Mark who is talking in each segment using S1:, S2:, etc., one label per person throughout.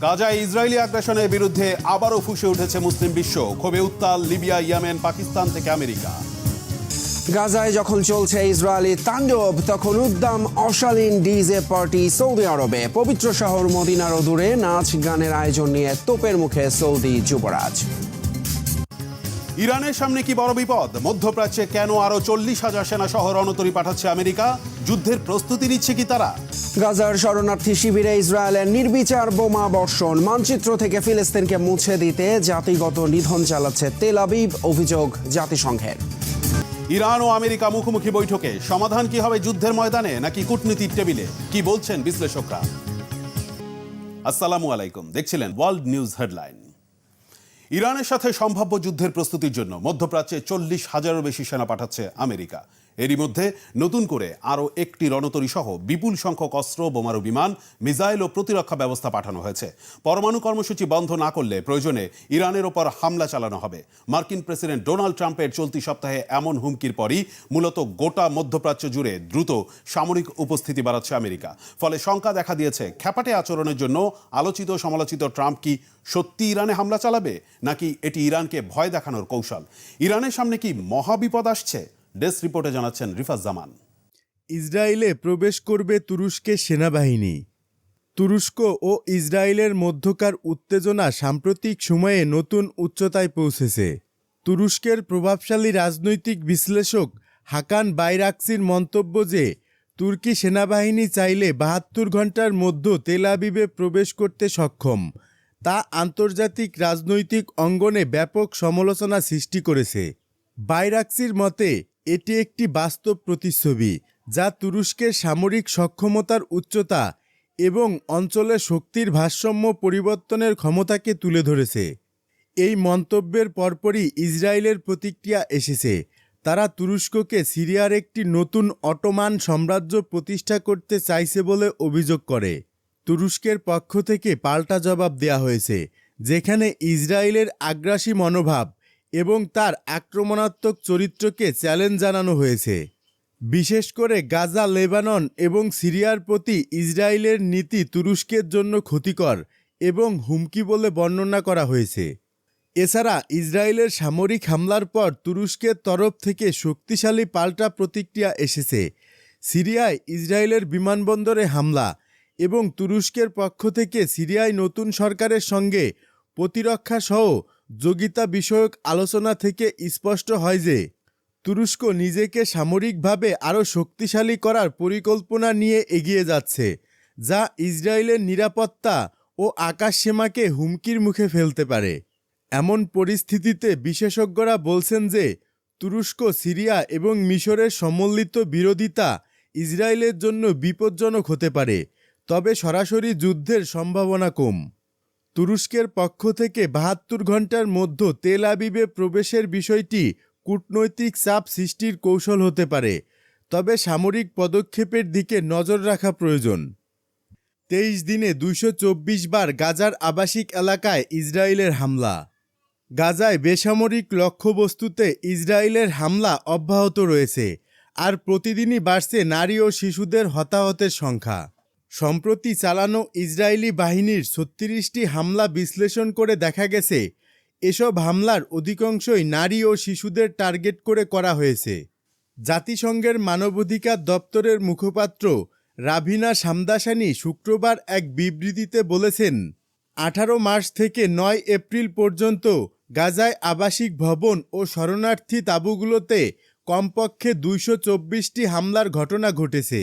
S1: গাজায় ইসরায়েলি আগ্রাসনের বিরুদ্ধে আবারও ফুঁসে উঠেছে মুসলিম বিশ্ব। ক্ষোভে উত্তাল লিবিয়া, ইয়েমেন, পাকিস্তান থেকে আমেরিকা।
S2: গাজায় যখন চলছে ইসরায়েলি তাণ্ডব, তখন উদ্দাম অশালীন ডিজে পার্টি সৌদি আরবে। পবিত্র শহর মদিনারও দূরে নাচ গানের আয়োজন নিয়ে তোপের মুখে সৌদি যুবরাজ।
S1: ইরানের সামনে কি বড় বিপদ? মধ্যপ্রাচ্যে কেন আরো 40,000 সেনা সহ রণতরী পাঠাচ্ছে আমেরিকা? যুদ্ধের প্রস্তুতি নিচ্ছে কি তারা?
S2: গাজার শরণার্থী শিবিরে ইসরায়েলের নির্বিচার বোমা বর্ষণ। মানচিত্র থেকে ফিলিস্তিনকে মুছে দিতে জাতিগত নিধন চালাচ্ছে তেল আবিব, অভিযোগ জাতিসংঘের।
S1: ইরান ও আমেরিকা মুখোমুখি বৈঠকে সমাধান কি হবে যুদ্ধের ময়দানে নাকি কূটনীতির টেবিলে? কি বলছেন বিশ্লেষকরা? আসসালামু আলাইকুম, দেখছিলেন ওয়ার্ল্ড নিউজ হেডলাইন। ইরানের সাথে সম্ভাব্য যুদ্ধের প্রস্তুতির জন্য মধ্যপ্রাচ্যে 40,000-এরও বেশি সেনা পাঠাচ্ছে আমেরিকা। এরই মধ্যে নতুন করে আরও একটি রণতরী সহ বিপুল সংখ্যক অস্ত্র, বোমারু বিমান, মিসাইল ও প্রতিরক্ষা ব্যবস্থা পাঠানো হয়েছে। পরমাণু কর্মসূচি বন্ধ না করলে প্রয়োজনে ইরানের ওপর হামলা চালানো হবে। মার্কিন প্রেসিডেন্ট ডোনাল্ড ট্রাম্পের চলতি সপ্তাহে এমন হুমকির পরই মূলত গোটা মধ্যপ্রাচ্য জুড়ে দ্রুত সামরিক উপস্থিতি বাড়াচ্ছে আমেরিকা। ফলে শঙ্কা দেখা দিয়েছে, খ্যাপাটে আচরণের জন্য আলোচিত সমালোচিত ট্রাম্প কি সত্যি ইরানে হামলা চালাবে, নাকি এটি ইরানকে ভয় দেখানোর কৌশল? ইরানের সামনে কি মহাবিপদ আসছে? ডেস্ক রিপোর্টে জানাচ্ছেন রিফাজ জামান।
S3: ইসরায়েলে প্রবেশ করবে তুরস্কের সেনাবাহিনী। তুরস্ক ও ইসরায়েলের মধ্যকার উত্তেজনা সাম্প্রতিক সময়ে নতুন উচ্চতায় পৌঁছেছে। তুরস্কের প্রভাবশালী রাজনৈতিক বিশ্লেষক হাকান বাইরাকসির মন্তব্য যে তুর্কি সেনাবাহিনী চাইলে 72 ঘন্টার মধ্যে তেল আবিবে প্রবেশ করতে সক্ষম, তা আন্তর্জাতিক রাজনৈতিক অঙ্গনে ব্যাপক সমালোচনা সৃষ্টি করেছে। বাইরাকসির মতে এটি একটি বাস্তব প্রতিচ্ছবি, যা তুরস্কের সামরিক সক্ষমতার উচ্চতা এবং অঞ্চলে শক্তির ভারসাম্য পরিবর্তনের ক্ষমতাকে তুলে ধরেছে। এই মন্তব্যের পরপরই ইসরায়েলের প্রতিক্রিয়া এসেছে। তারা তুরস্ককে সিরিয়ার একটি নতুন অটোমান সাম্রাজ্য প্রতিষ্ঠা করতে চাইছে বলে অভিযোগ করে। তুরস্কের পক্ষ থেকে পাল্টা জবাব দেয়া হয়েছে, যেখানে ইসরায়েলের আগ্রাসী মনোভাব এবং তার আক্রমণাত্মক চরিত্রকে চ্যালেঞ্জ জানানো হয়েছে। বিশেষ করে গাজা, লেবানন এবং সিরিয়ার প্রতি ইসরায়েলের নীতি তুরস্কের জন্য ক্ষতিকর এবং হুমকি বলে বর্ণনা করা হয়েছে। এছাড়া ইসরায়েলের সামরিক হামলার পর তুরস্কের তরফ থেকে শক্তিশালী পাল্টা প্রতিক্রিয়া এসেছে। সিরিয়ায় ইসরায়েলের বিমানবন্দরে হামলা এবং তুরস্কের পক্ষ থেকে সিরিয়ায় নতুন সরকারের সঙ্গে প্রতিরক্ষা সহ যোগিতা বিষয়ক আলোচনা থেকে স্পষ্ট হয় যে তুরস্ক নিজেকে সামরিকভাবে আরও শক্তিশালী করার পরিকল্পনা নিয়ে এগিয়ে যাচ্ছে, যা ইসরায়েলের নিরাপত্তা ও আকাশসীমাকে হুমকির মুখে ফেলতে পারে। এমন পরিস্থিতিতে বিশেষজ্ঞরা বলছেন যে তুরস্ক, সিরিয়া এবং মিশরের সম্মিলিত বিরোধিতা ইসরায়েলের জন্য বিপজ্জনক হতে পারে, তবে সরাসরি যুদ্ধের সম্ভাবনা কম। তুরস্কের পক্ষ থেকে 72 ঘন্টার মধ্যে তেল আবিবে প্রবেশের বিষয়টি কূটনৈতিক চাপ সৃষ্টির কৌশল হতে পারে, তবে সামরিক পদক্ষেপের দিকে নজর রাখা প্রয়োজন। 23 দিনে 224 বার গাজার আবাসিক এলাকায় ইসরায়েলের হামলা। গাজায় বেসামরিক লক্ষ্যবস্তুতে ইসরায়েলের হামলা অব্যাহত রয়েছে, আর প্রতিদিনই বাড়ছে নারী ও শিশুদের হতাহতের সংখ্যা। সম্প্রতি চালানো ইসরায়েলি বাহিনীর 36টি হামলা বিশ্লেষণ করে দেখা গেছে, এসব হামলার অধিকাংশই নারী ও শিশুদের টার্গেট করে করা হয়েছে। জাতিসংঘের মানবাধিকার দপ্তরের মুখপাত্র রাভিনা শামদাসানি শুক্রবার এক বিবৃতিতে বলেছেন, 18 মার্চ থেকে 9 এপ্রিল পর্যন্ত গাজায় আবাসিক ভবন ও শরণার্থী তাঁবুগুলোতে কমপক্ষে 224টি হামলার ঘটনা ঘটেছে।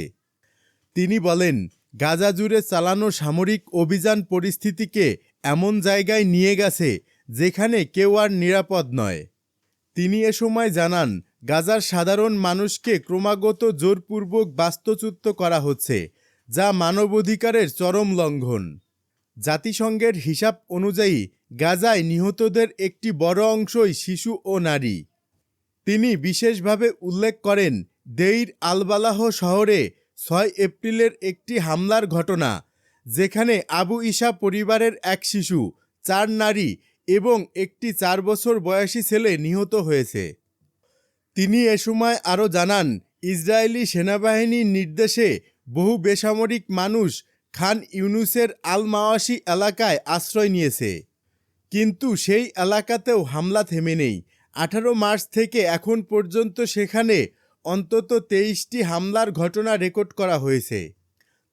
S3: তিনি বলেন, গাজা জুড়ে চালানো সামরিক অভিযান পরিস্থিতিকে এমন জায়গায় নিয়ে গেছে যেখানে কেউ আর নিরাপদ নয়। তিনি এ সময় জানান, গাজার সাধারণ মানুষকে ক্রমাগত জোরপূর্বক বাস্তুচ্যুত করা হচ্ছে, যা মানবাধিকারের চরম লঙ্ঘন। জাতিসংঘের হিসাব অনুযায়ী গাজায় নিহতদের একটি বড় অংশই শিশু ও নারী। তিনি বিশেষভাবে উল্লেখ করেন দেইর আল-বালাহ শহরে 6 এপ্রিলের একটি হামলার ঘটনা, যেখানে আবু ইসা পরিবারের এক শিশু, 4 নারী এবং একটি 4 বছর বয়সী ছেলে নিহত হয়েছে। তিনি এ সময় আরও জানান, ইসরায়েলি সেনাবাহিনীর নির্দেশে বহু বেসামরিক মানুষ খান ইউনুসের আল মাওয়াশি এলাকায় আশ্রয় নিয়েছে। কিন্তু সেই এলাকাতেও হামলা থেমে নেই। 18 মার্চ থেকে এখন পর্যন্ত সেখানে অন্তত 23টি হামলার ঘটনা রেকর্ড করা হয়েছে।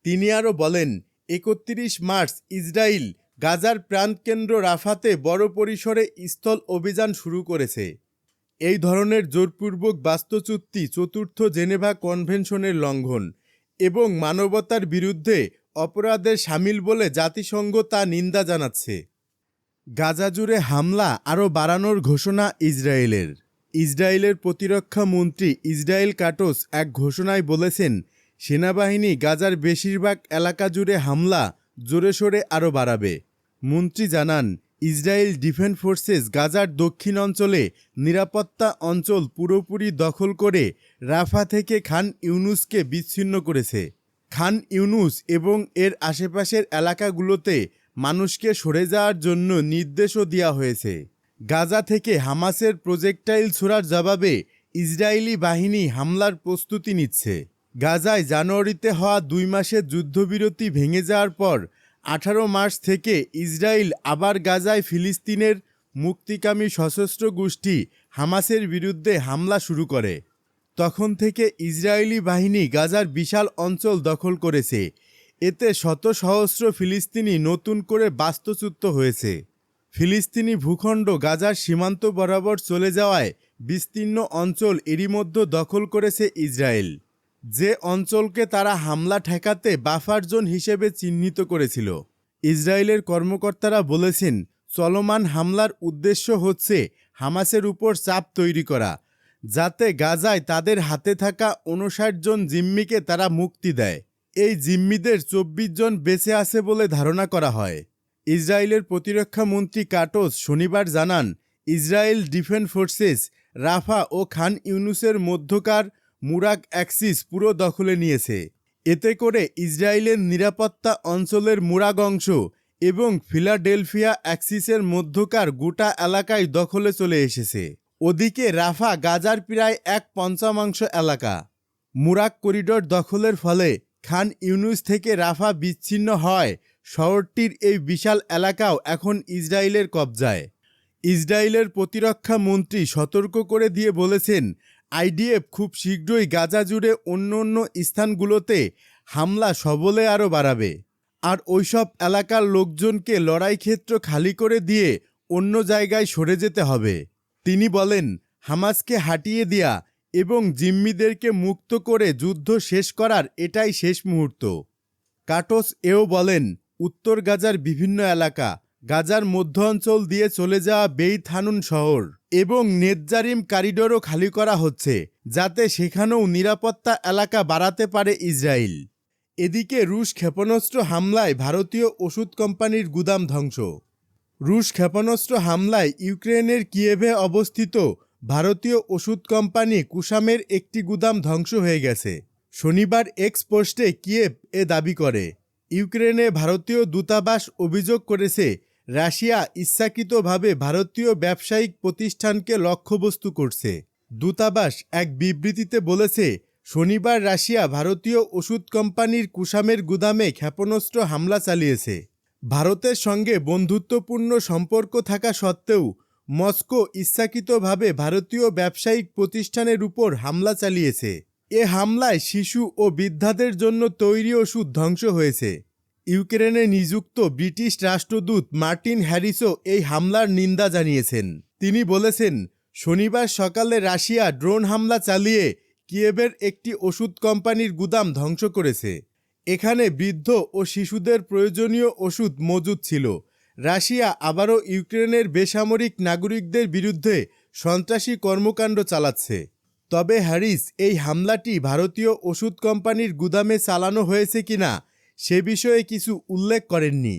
S3: তিনি আরও বলেন, 31 মার্চ ইসরায়েল গাজার প্রাণকেন্দ্র রাফাতে বড় পরিসরে স্থল অভিযান শুরু করেছে। এই ধরনের জোরপূর্বক বাস্তুচ্যুতি চতুর্থ জেনেভা কনভেনশনের লঙ্ঘন এবং মানবতার বিরুদ্ধে অপরাধের শামিল বলে জাতিসংঘ তা নিন্দা জানাচ্ছে। গাজা জুড়ে হামলা আরও বাড়ানোর ঘোষণা ইসরায়েলের। ইসরায়েলের প্রতিরক্ষা মন্ত্রী ইসরায়েল কাটোস এক ঘোষণায় বলেছেন, সেনাবাহিনী গাজার বেশিরভাগ এলাকা জুড়ে হামলা জোরে সোরে আরও বাড়াবে। মন্ত্রী জানান, ইসরায়েল ডিফেন্স ফোর্সেস গাজার দক্ষিণ অঞ্চলে নিরাপত্তা অঞ্চল পুরোপুরি দখল করে রাফা থেকে খান ইউনুসকে বিচ্ছিন্ন করেছে। খান ইউনুস এবং এর আশেপাশের এলাকাগুলোতে মানুষকে সরে যাওয়ার জন্য নির্দেশও দেওয়া হয়েছে। গাজা থেকে হামাসের প্রজেক্টাইল ছোড়ার জবাবে ইসরায়েলি বাহিনী হামলার প্রস্তুতি নিচ্ছে। গাজায় জানুয়ারিতে হওয়া 2 মাসের যুদ্ধবিরতি ভেঙে যাওয়ার পর 18 মার্চ থেকে ইসরায়েল আবার গাজায় ফিলিস্তিনের মুক্তিকামী সশস্ত্র গোষ্ঠী হামাসের বিরুদ্ধে হামলা শুরু করে। তখন থেকে ইসরায়েলি বাহিনী গাজার বিশাল অঞ্চল দখল করেছে। এতে শত সহস্র ফিলিস্তিনি নতুন করে বাস্তুচ্যুত হয়েছে। ফিলিস্তিনি ভূখণ্ড গাজার সীমান্ত বরাবর চলে যাওয়ায় বিস্তীর্ণ অঞ্চল এরই মধ্যে দখল করেছে ইসরায়েল, যে অঞ্চলকে তারা হামলা ঠেকাতে বাফার জোন হিসেবে চিহ্নিত করেছিল। ইসরায়েলের কর্মকর্তারা বলেছেন, চলমান হামলার উদ্দেশ্য হচ্ছে হামাসের উপর চাপ তৈরি করা, যাতে গাজায় তাদের হাতে থাকা 59 জন জিম্মিকে তারা মুক্তি দেয়। এই জিম্মিদের 24 জন বেঁচে আছে বলে ধারণা করা হয়। ইসরায়েলের প্রতিরক্ষা মন্ত্রী কাটোস শনিবার জানান, ইসরায়েল ডিফেন্স ফোর্সেস রাফা ও খান ইউনুসের মধ্যকার মুরাক অ্যাক্সিস পুরো দখলে নিয়েছে। এতে করে ইসরায়েলের নিরাপত্তা অঞ্চলের মুরাগ অংশ এবং ফিলাডেলফিয়া অ্যাক্সিসের মধ্যকার গোটা এলাকায় দখলে চলে এসেছে। ওদিকে রাফা গাজার প্রায় 1/5 এলাকা। মুরাক করিডোর দখলের ফলে খান ইউনুস থেকে রাফা বিচ্ছিন্ন হয় শহরটির এই বিশাল এলাকাও এখন ইসরায়েলের কবজায়। ইসরায়েলের প্রতিরক্ষা মন্ত্রী সতর্ক করে দিয়ে বলেছেন, আইডিএফ খুব শীঘ্রই গাজা জুড়ে অন্য স্থানগুলোতে হামলা সবলে আরও বাড়াবে, আর ওইসব এলাকার লোকজনকে লড়াই ক্ষেত্র খালি করে দিয়ে অন্য জায়গায় সরে যেতে হবে। তিনি বলেন, হামাসকে হাঁটিয়ে দেয়া এবং জিম্মিদেরকে মুক্ত করে যুদ্ধ শেষ করার এটাই শেষ মুহূর্ত। কাটোস এও বলেন, উত্তর গাজার বিভিন্ন এলাকা, গাজার মধ্য অঞ্চল দিয়ে চলে যাওয়া বেইত হানুন শহর এবং নেতজারিম করিডোরও খালি করা হচ্ছে, যাতে সেখানেও নিরাপত্তা এলাকা বাড়াতে পারে ইসরায়েল। এদিকে রুশ ক্ষেপণাস্ত্র হামলায় ভারতীয় ওষুধ কোম্পানির গুদাম ধ্বংস। রুশ ক্ষেপণাস্ত্র হামলায় ইউক্রেনের কিয়েভে অবস্থিত ভারতীয় ওষুধ কোম্পানি কুসামের একটি গুদাম ধ্বংস হয়ে গেছে। শনিবার এক্স পোস্টে কিয়েভ এ দাবি করে। ইউক্রেনে ভারতীয় দূতাবাস অভিযোগ করেছে, রাশিয়া ইচ্ছাকৃতভাবে ভারতীয় ব্যবসায়িক প্রতিষ্ঠানকে লক্ষ্যবস্তু করছে। দূতাবাস এক বিবৃতিতে বলেছে, শনিবার রাশিয়া ভারতীয় ওষুধ কোম্পানির কুসামের গুদামে ক্ষেপণাস্ত্র হামলা চালিয়েছে। ভারতের সঙ্গে বন্ধুত্বপূর্ণ সম্পর্ক থাকা সত্ত্বেও মস্কো ইচ্ছাকৃতভাবে ভারতীয় ব্যবসায়িক প্রতিষ্ঠানের উপর হামলা চালিয়েছে। এ হামলায় শিশু ও বৃদ্ধাদের জন্য তৈরি ওষুধ ধ্বংস হয়েছে। ইউক্রেনে নিযুক্ত ব্রিটিশ রাষ্ট্রদূত মার্টিন হ্যারিসও এই হামলার নিন্দা জানিয়েছেন। তিনি বলেছেন, শনিবার সকালে রাশিয়া ড্রোন হামলা চালিয়ে কিয়েভের একটি ওষুধ কোম্পানির গুদাম ধ্বংস করেছে। এখানে বৃদ্ধ ও শিশুদের প্রয়োজনীয় ওষুধ মজুদ ছিল। রাশিয়া আবারও ইউক্রেনের বেসামরিক নাগরিকদের বিরুদ্ধে সন্ত্রাসী কর্মকাণ্ড চালাচ্ছে। তবে হ্যারিস এই হামলাটি ভারতীয় ওষুধ কোম্পানির গুদামে চালানো হয়েছে কিনা সে বিষয়ে কিছু উল্লেখ করেননি।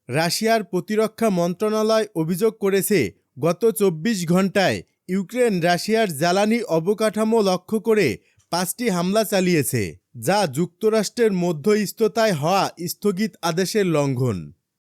S3: রাশিয়ার প্রতিরক্ষা মন্ত্রণালয় অভিযোগ করেছে, গত 24 ঘন্টায় ইউক্রেন রাশিয়ার জ্বালানি অবকাঠামো লক্ষ্য করে 5টি হামলা চালিয়েছে, যা যুক্তরাষ্ট্রের মধ্যস্থতায় হওয়া স্থগিত আদেশের লঙ্ঘন।